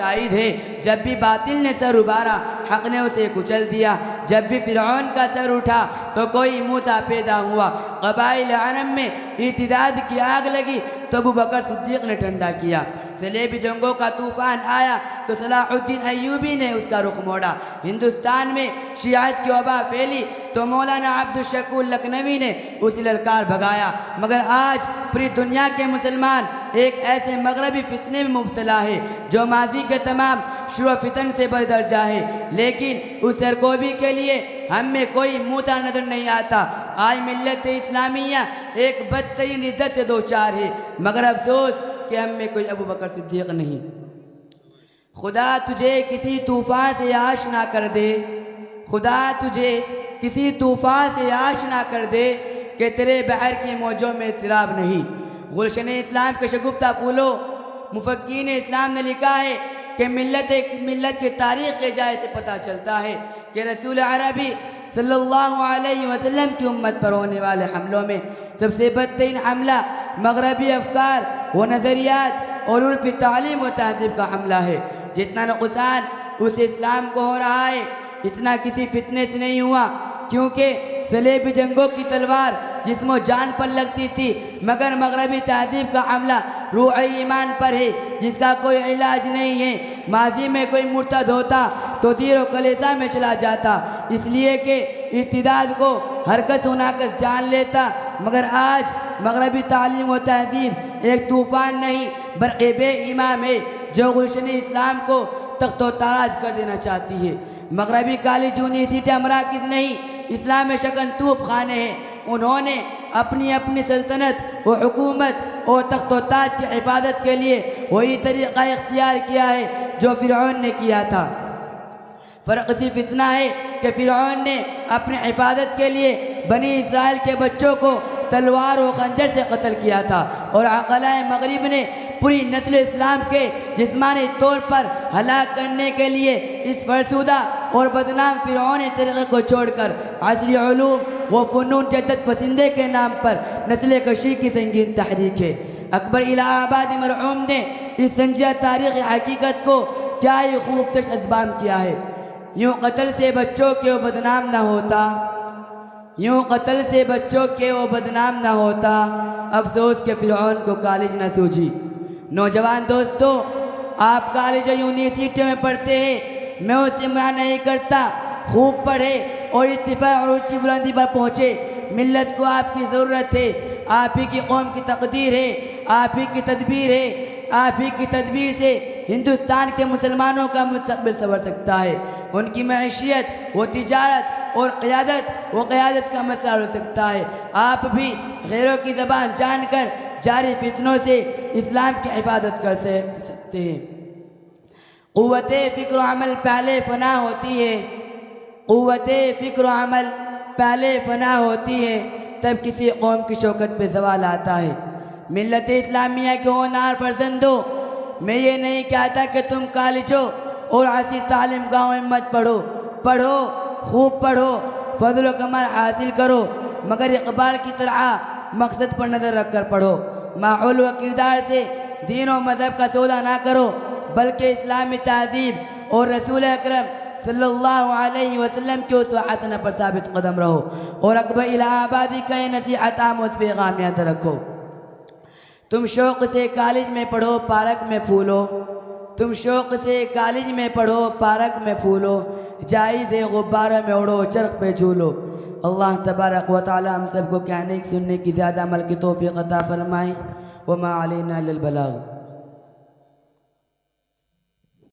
शाहिद है, जब भी बातिल ने सर उबारा हक़ ने उसे कुचल दिया। जब भी फ़िरऔन का सर उठा तो कोई मूसा पैदा हुआ। क़बाइल अरब में इर्तिदाद की आग लगी तो अबू बकर सिद्दीक़ ने ठंडा किया। सलेबी जंगों का तूफ़ान आया तो सलाहुद्दीन अय्यूबी ने उसका रुख मोड़ा। हिंदुस्तान में शियात की वबा फैली तो मौलाना अब्दुल शकूर लखनवी ने उसे ललकार भगाया। मगर आज पूरी दुनिया के मुसलमान एक ऐसे मगरबी फितने में मुब्तला है जो माजी के तमाम शुरू फितन से बदर्जा है, लेकिन उस सरकोबी के लिए हम में कोई मूसा नजर नहीं आता। आज मिल्लत इस्लामिया एक बदतरीन इद्दत से दो चार है, मगर अफसोस कि हम में कोई अबू बकर सिद्दीक़ नहीं। खुदा तुझे किसी तूफ़ान से आशना कर दे, खुदा तुझे किसी तूफ़ान से आशना कर दे कि तेरे बहर की मौजों में सिराब नहीं। गुलशन इस्लाम के शगुफ्ता फूलो मुफक्कीन इस्लाम ने लिखा है कि मिल्लत की तारीख़ के जाए से पता चलता है कि रसूल अरबी सल्लल्लाहु अलैहि वसल्लम की उम्मत पर होने वाले हमलों में सबसे बदतरीन हमला मगरबी अफकार व नज़रियात और उर्फ़ी तालीम व तहज़ीब का हमला है। जितना नुक़सान उस इस्लाम को हो रहा है इतना किसी फितने से नहीं हुआ, क्योंकि सलेबी जंगों की तलवार जिस्मो जान पर लगती थी, मगर मगरबी तहज़ीब का हमला रूह ईमान पर है जिसका कोई इलाज नहीं है। माजी में कोई मुर्तद होता तो तीर व कलेसा में चला जाता, इसलिए कि इर्तिदाद को हरकत होनाकस जान लेता। मगर आज मगरबी तालीम व तहज़ीब एक तूफ़ान नहीं बल्कि बेईमान है जो गुलशन इस्लाम को तख्तो ताराज कर देना चाहती है। मगरबी कॉलेज यूनिवर्सिटी मराकिज़ नहीं, इस्लाम में शकन तूफ़ खाने हैं। उन्होंने अपनी अपनी सल्तनत व हुकूमत और तख्तो ताज की हिफाजत के लिए वही तरीक़ा इख्तियार किया है जो फ़िरऔन ने किया था। फ़र्क सिर्फ इतना है कि फ़िरऔन ने अपनी हिफाजत के लिए बनी इसराइल के बच्चों को तलवार व खंजर से कत्ल किया था, और अक़लाए मगरिब ने पूरी नस्ल इस्लाम के जिस्मानी तौर पर हलाक करने के लिए इस फरसुदा और बदनाम फ़िरऔनी तरीक़े को छोड़कर असली उलूम व फ़नून जद्दत पसंदे के नाम पर नस्ल कशी की संगीन तहरीक है। अकबर इलाहाबादी मरहूम ने इस संजीदा तारीख़ी हकीकत को क्या ही खूब तशअज़बाम किया है। यूँ कत्ल से बच्चों के वो बदनाम न होता, यूँ कत्ल से बच्चों के वो बदनाम न होता, अफसोस के फ़िरऔन को कॉलेज न सूझी। नौजवान दोस्तों, आप कॉलेज यूनिवर्सिटी में पढ़ते हैं, मैं उससे मना नहीं करता, खूब पढ़े और इत्तिफाक और ऊँची बुलंदी पर पहुँचे। मिल्लत को आपकी ज़रूरत है, आप ही की कौम की तकदीर है, आप ही की तदबीर है। आप ही की तदबीर से हिंदुस्तान के मुसलमानों का मुस्तकबिल संवर सकता है। उनकी मैशियत व तिजारत और क़यादत का मसला हो सकता है। आप भी गैरों की ज़बान जानकर जारी फितनों से इस्लाम की हिफाजत कर सकते हैं। क़ुव्वते फ़िक्र अमल पहले फ़ना होती है, क़ुव्वते फ़िक्र अमल पहले फ़ना होती है, तब किसी कौम की शौकत पे ज़वाल आता है। मिल्लत इस्लामिया के होनार फर्जंदो, मैं ये नहीं कहता कि तुम कॉलेजों और आसी तालीम गाँव में मत पढ़ो, पढ़ो, खूब पढ़ो, फजल व कमाल हासिल करो, मगर इक़बाल की तरह मकसद पर नज़र रख कर पढ़ो। माहौल व किरदार से दीन व मज़हब का सौदा ना करो, बल्कि इस्लामी तहज़ीब और रसूल अकरम सल्लल्लाहु अलैहि वसल्लम के उस हसना पर साबित कदम रहो। और अकबर इलाहाबादी का ये नसीहत आम उस पैगाम याद रखो, तुम शौक़ से कॉलेज में पढ़ो, पार्क में फूलो, तुम शौक़ से कॉलेज में पढ़ो, पार्क में फूलो, जायज़ है गुब्बारे में उड़ो, चरख पे झूलो। अल्लाह तबारक व तआला हम सबको कहने सुनने की ज़्यादा अमल की तौफ़ीक़ अता फ़रमाए। वमा अलैना इल्लल बलाग।